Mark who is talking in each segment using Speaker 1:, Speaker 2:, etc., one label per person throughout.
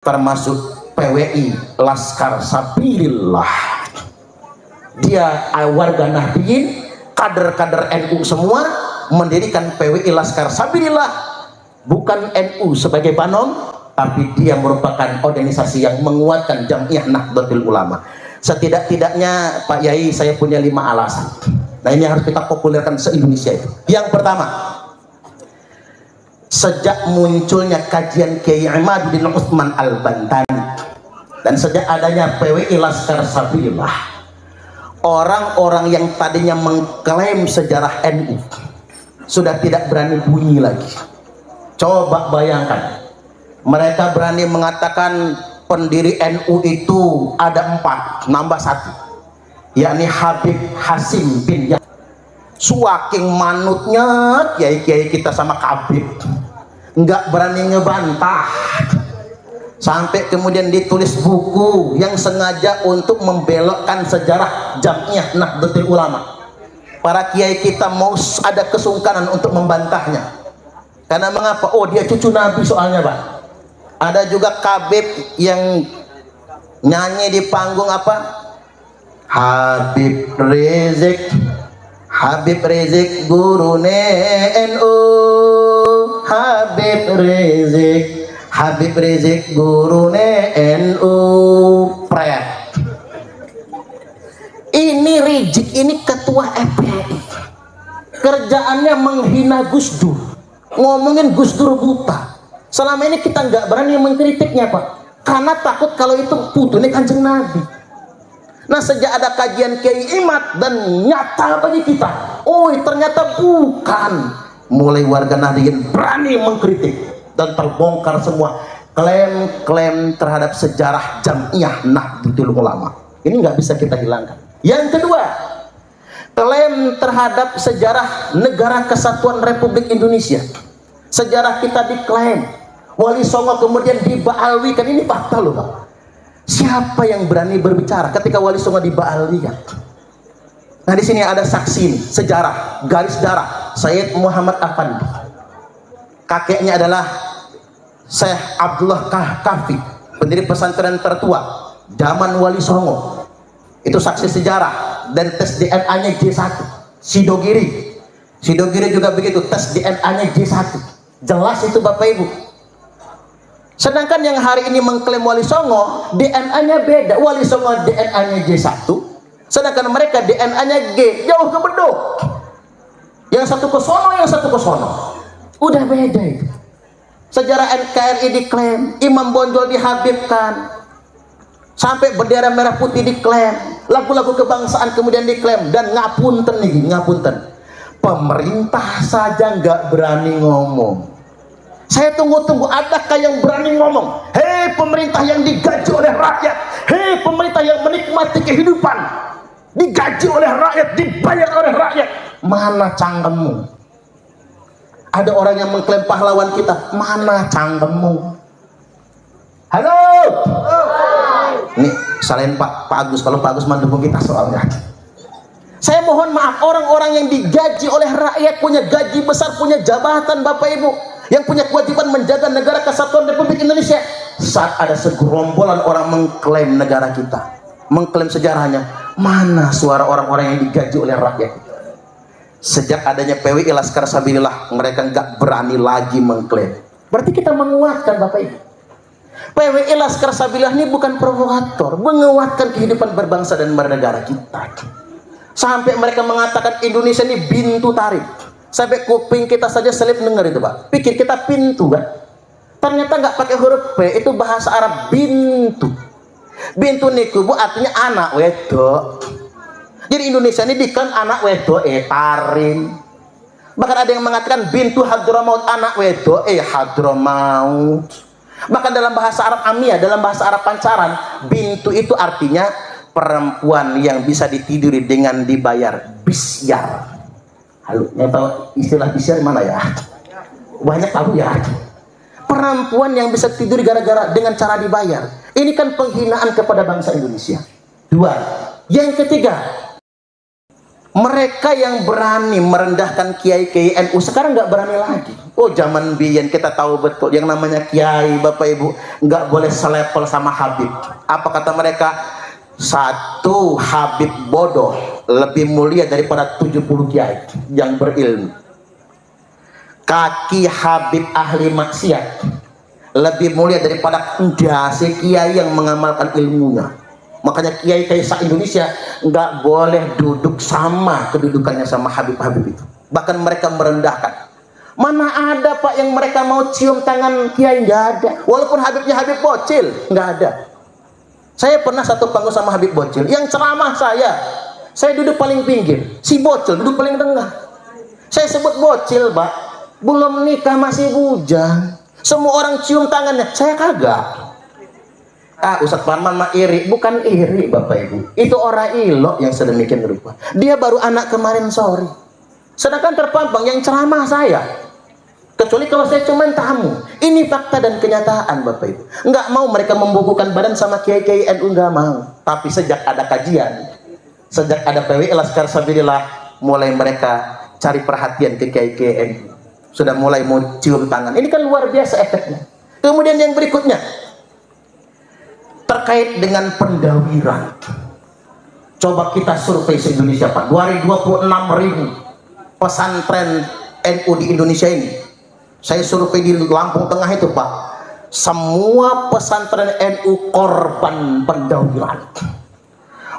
Speaker 1: termasuk PWI Laskar Sabilillah. Dia warga Nahdien, kader-kader NU semua mendirikan PWI Laskar Sabilillah, bukan NU sebagai banom, tapi dia merupakan organisasi yang menguatkan Jamiah Nahdlatul Ulama. Setidak-tidaknya Pak Yai, saya punya 5 alasan. Nah, ini harus kita populerkan se-Indonesia itu. Yang pertama, sejak munculnya kajian Kiai Imaduddin Utsman Al-Bantani dan sejak adanya PWI Laskar Sabilillah, orang-orang yang tadinya mengklaim sejarah NU sudah tidak berani bunyi lagi. Coba bayangkan, mereka berani mengatakan pendiri NU itu ada 4, nambah 1, yakni Habib Hasim bin Yahya. Suaking manutnya kiai-kiai kita sama Habib, nggak berani ngebantah, sampai kemudian ditulis buku yang sengaja untuk membelokkan sejarah Jamiah Nahdlatul Ulama. Para kiai kita mau ada kesungkanan untuk membantahnya, karena mengapa? Oh, dia cucu Nabi soalnya, Pak. Ada juga Habib yang nyanyi di panggung apa? Habib Rizik, Habib Rizik gurune NU, Habib Rizik, Habib Rizik gurune NU. Pret. Ini Rizik, ini ketua FPI, kerjaannya menghina Gus Dur, ngomongin Gus Dur buta. Selama ini kita nggak berani mengkritiknya, Pak, karena takut kalau itu putunya Kanjeng Nabi. Nah, sejak ada kajian Kiai Imad dan nyata bagi kita, oh ternyata bukan, mulai warga Nahdien berani mengkritik dan terbongkar semua klaim-klaim terhadap sejarah Jamiah Nahdlatul Ulama. Ini nggak bisa kita hilangkan. Yang kedua, klaim terhadap sejarah Negara Kesatuan Republik Indonesia. Sejarah kita diklaim, Wali Songo kemudian dibaalwikan. Ini fakta loh, Pak. Siapa yang berani berbicara ketika Wali Songo dibaalwikan? Nah, di sini ada saksi sejarah garis darah Sayyid Muhammad Afandi. Kakeknya adalah Syekh Abdullah Kahfi, pendiri pesantren tertua zaman Wali Songo. Itu saksi sejarah. Dan tes DNA-nya J1. Sidogiri juga begitu, tes DNA-nya J1. Jelas itu Bapak Ibu. Sedangkan yang hari ini mengklaim Wali Songo, DNA-nya beda. Wali Songo DNA-nya J1, sedangkan mereka DNA-nya G, jauh ke beduk. Yang satu ke sono, yang satu ke sono. Udah beda itu. Sejarah NKRI diklaim, Imam Bonjol dihabibkan, sampai bendera merah putih diklaim, lagu-lagu kebangsaan kemudian diklaim. Dan ngapunten nih, ngapunten, pemerintah saja nggak berani ngomong. Saya tunggu-tunggu, adakah yang berani ngomong? Hei pemerintah yang digaji oleh rakyat, hei pemerintah yang menikmati kehidupan, digaji oleh rakyat, dibayar oleh rakyat, mana cangkemmu? Ada orang yang mengklaim pahlawan kita, mana cangkemmu? Halo? Nih, selain Pak Agus, kalau Pak Agus mendukung kita soalnya. Saya mohon maaf, orang-orang yang digaji oleh rakyat, punya gaji besar, punya jabatan Bapak Ibu, yang punya kewajiban menjaga Negara Kesatuan Republik Indonesia, saat ada segerombolan orang mengklaim negara kita, mengklaim sejarahnya, mana suara orang-orang yang digaji oleh rakyat? Sejak adanya PWI Laskar Sabilillah, mereka nggak berani lagi mengklaim. Berarti kita menguatkan Bapak Ibu. PWI Laskar Sabilillah ini bukan provokator, menguatkan kehidupan berbangsa dan bernegara kita. Sampai mereka mengatakan Indonesia ini bintu tarik. Sampai kuping kita saja selip dengar itu, Pak. Pikir kita pintu, kan? Ternyata nggak pakai huruf P, itu bahasa Arab bintu. Bintu niku Bu artinya anak wedok. Jadi Indonesia ini dikan anak wedok tarim. Bahkan ada yang mengatakan bintu Hadramaut, anak wedok Hadramaut. Bahkan dalam bahasa Arab Amiyah, dalam bahasa Arab Pancaran, bintu itu artinya perempuan yang bisa ditiduri dengan dibayar bisyar. Halo, yang tahu istilah bisyar mana ya? Banyak tahu ya. Perempuan yang bisa tidur gara-gara dengan cara dibayar. Ini kan penghinaan kepada bangsa Indonesia. 2. Yang ketiga, Mereka yang berani merendahkan kiai-kiai NU sekarang nggak berani lagi. Oh, zaman biyen kita tahu betul yang namanya kiai, Bapak Ibu, nggak boleh selevel sama Habib. Apa kata mereka? Satu Habib bodoh lebih mulia daripada 70 kiai yang berilmu. Kaki Habib ahli maksiat lebih mulia daripada si kiai yang mengamalkan ilmunya. Makanya kiai-kiai se-Indonesia nggak boleh duduk sama kedudukannya sama Habib-Habib itu. Bahkan mereka merendahkan. Mana ada Pak yang mereka mau cium tangan kiai? Nggak ada. Walaupun Habibnya Habib Bocil, nggak ada. Saya pernah satu panggung sama Habib Bocil. Yang ceramah saya duduk paling pinggir. Si Bocil duduk paling tengah. Saya sebut Bocil, Pak. Belum nikah masih bujang. Semua orang cium tangannya, saya kagak. Ustadz Parman mah iri. Bukan iri, Bapak Ibu, itu orang ilok yang sedemikian rupa. Dia baru anak kemarin sore, sedangkan terpampang yang ceramah saya. Kecuali kalau saya cuma tamu. Ini fakta dan kenyataan, Bapak Ibu. Nggak mau mereka membukukan badan sama kiai-kiai NU, nggak mau. Tapi sejak ada kajian, sejak ada PWI Laskar Sabilillah, mulai mereka cari perhatian ke kiai-kiai NU. Sudah mulai mau cium tangan. Ini kan luar biasa efeknya. Kemudian yang berikutnya terkait dengan pendawiran. Coba kita survei se-Indonesia, Pak. 226.000 pesantren NU di Indonesia ini. Saya survei di Lampung Tengah itu, Pak. Semua pesantren NU korban pendawiran.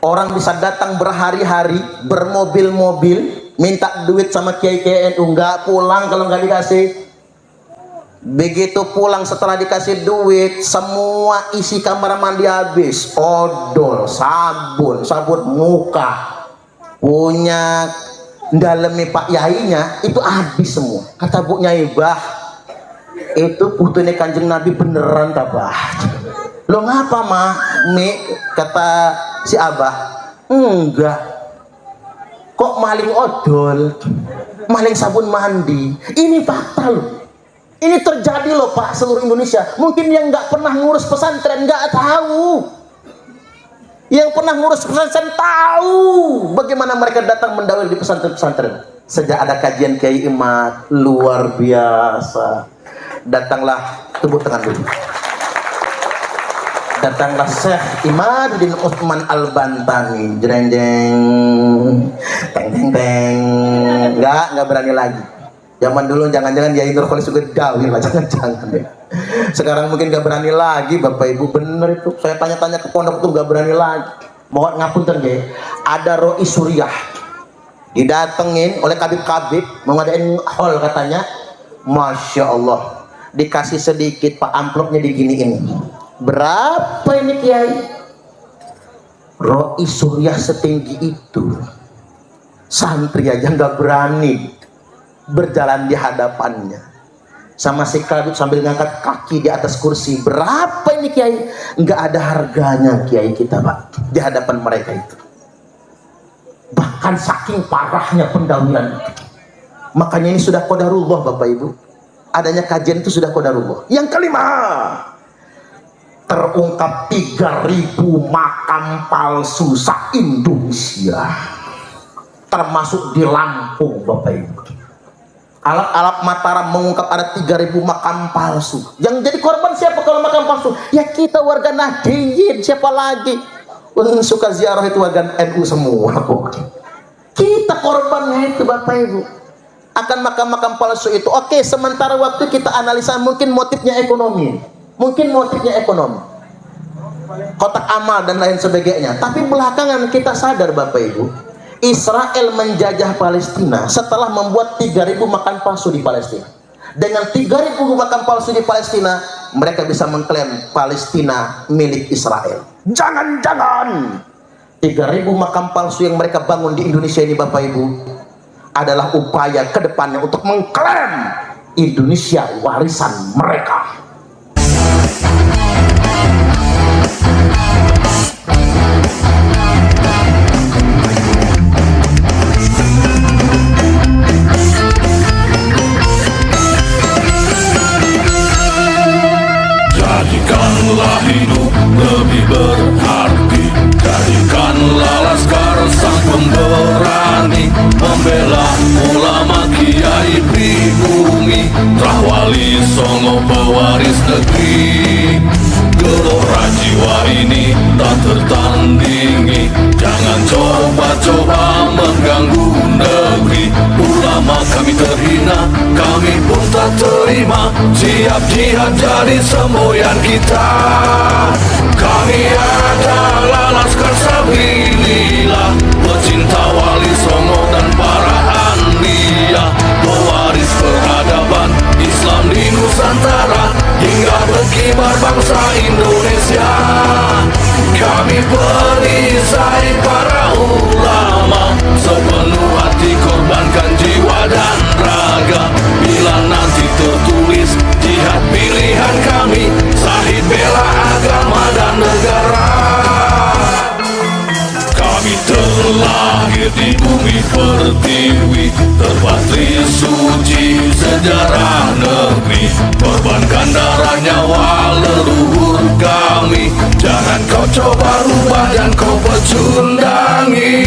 Speaker 1: Orang bisa datang berhari-hari, bermobil-mobil, minta duit sama kiai-kiai NU, nggak pulang kalau nggak dikasih. Begitu pulang setelah dikasih duit, semua isi kamar mandi habis. Odol, sabun muka, punya dalemi Pak Yainya itu habis semua. Kata Bu Nyai, bah, itu putune Kanjeng Nabi beneran tabah. Lo ngapa mah? Kata si Abah, enggak. Kok maling odol, maling sabun mandi? Ini fakta loh. Ini terjadi loh Pak, seluruh Indonesia. Mungkin yang nggak pernah ngurus pesantren nggak tahu. Yang pernah ngurus pesantren tahu bagaimana mereka datang mendawil di pesantren-pesantren. Sejak ada kajian Kiai Imad, luar biasa. Datanglah, tepuk tangan dulu. Datanglah Syekh Imaduddin Utsman Al-Bantani, jreng jeng, teng teng teng. Nggak berani lagi. Zaman dulu jangan-jangan Yai Nur Khalis juga gawil lah, jangan-jangan deh. Sekarang mungkin gak berani lagi, Bapak Ibu. Bener itu, saya tanya-tanya ke pondok itu gak berani lagi. Mohon ngapunten ya, ada Roi Suriah didatengin oleh kabib-kabib, mau ngadain hall katanya. Masya Allah, dikasih sedikit Pak, amplopnya diginiin. Berapa ini Kiai? Roi Suriah setinggi itu, santri aja gak berani berjalan di hadapannya. Sama si kabib sambil ngangkat kaki di atas kursi. Berapa ini Kiai? Nggak ada harganya Kiai kita, Pak, di hadapan mereka itu. Bahkan saking parahnya pendawiran itu. Makanya ini sudah qadarullah, Bapak Ibu. Adanya kajian itu sudah qadarullah. Yang kelima, terungkap 3.000 makam palsu se-Indonesia, termasuk di Lampung, Bapak Ibu. Alat-alat Mataram mengungkap ada 3.000 makam palsu. Yang jadi korban siapa kalau makam palsu? Ya kita warga Nahdliyin, siapa lagi? Yang suka ziarah itu warga NU semua. Kita korbannya itu, Bapak Ibu. Akan makam-makam palsu itu. Oke, sementara waktu kita analisa mungkin motifnya ekonomi. Mungkin motifnya ekonomi. Kotak amal dan lain sebagainya. Tapi belakangan kita sadar, Bapak Ibu, Israel menjajah Palestina setelah membuat 3.000 makam palsu di Palestina. Dengan 3.000 makam palsu di Palestina, mereka bisa mengklaim Palestina milik Israel. Jangan-jangan 3.000 makam palsu yang mereka bangun di Indonesia ini, Bapak Ibu, adalah upaya kedepannya untuk mengklaim Indonesia warisan mereka.
Speaker 2: Jadikanlah hidup lebih berarti, jadikanlah Laskar sang pemberani. berani membela ulama kiai pribumi, Rahwali Songo pewaris negeri. Gelora jiwa ini tak tertandingi, jangan coba-coba mengganggu negeri. Ulama kami terhina, kami pun tak terima, siap jihad jadi semboyan kita. Kami adalah Laskar Sabilillah, pecinta Wali Songo dan para anbiya, pewaris peradaban Islam di Nusantara hingga berkibar bangsa Indonesia. Kami perisai para ulama, sepenuh hati korbankan jiwa dan raga. Bila nanti tertulis jihad pilihan kami, Syahid bela agama dan negara. Kami terlahir di bumi pertiwi, terpatri suci sejarah negeri, korbankan darah nyawa leluhur kami. Jangan kau coba rubah dan kau pecundangi.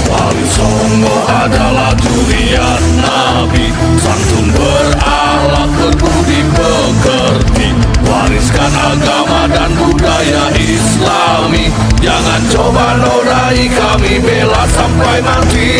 Speaker 2: Wali Songo adalah durian Nabi, santun berakhlak berbudi pekerti, wariskan agama dan budaya Islami. Jangan coba nodai kami, bela sampai mati.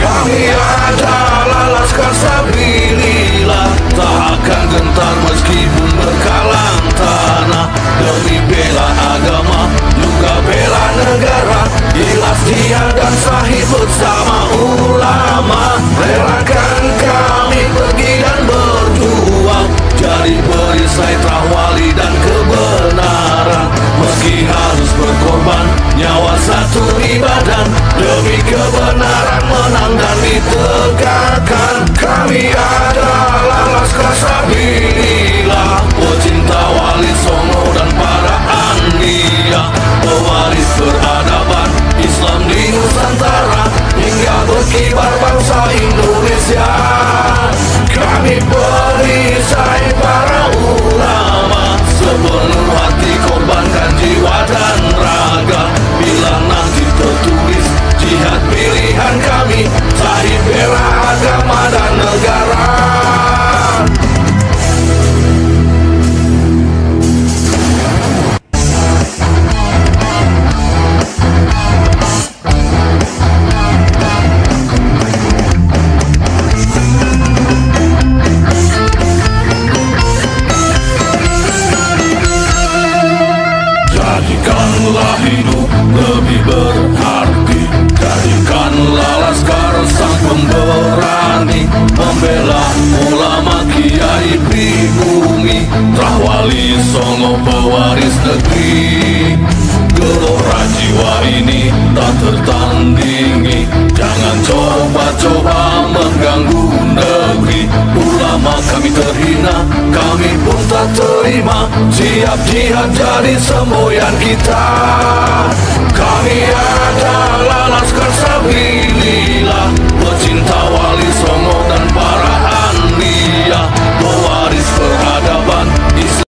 Speaker 2: Kami adalah Laskar Sabilillah, tak akan gentar meskipun berkalang tanah, demi bela agama juga bela negara. Ikhlas jihad dan Syahid bersama ulama, relakan kami pergi dan berjuang, jadi perisai Rahwali dan kebenaran. Meski harus berkorban nyawa satu ibadah, demi kebenaran menang dan ditegakkan. Kami adalah Laskar Sabilillah, pecinta Wali Songo dan para anbiya, pewaris peradaban Islam di Nusantara hingga berkibar bangsa Indonesia. Kami perisai para ulama, sepenuh hati korbankan jiwa dan raga. Bila nanti tertulis jihad pilihan kami, Syahid bela agama dan negara. Jadikanlah hidup lebih berarti, jadikanlah Laskar sang pemberani, membela ulama kiai pribumi, Rahwali Songo pewaris negeri. Gelora jiwa ini tak tertandingi, jangan coba-coba mengganggu negeri. Ulama kami terhina, kami pun tak terima, siap jihad jadi semboyan kita. Kami adalah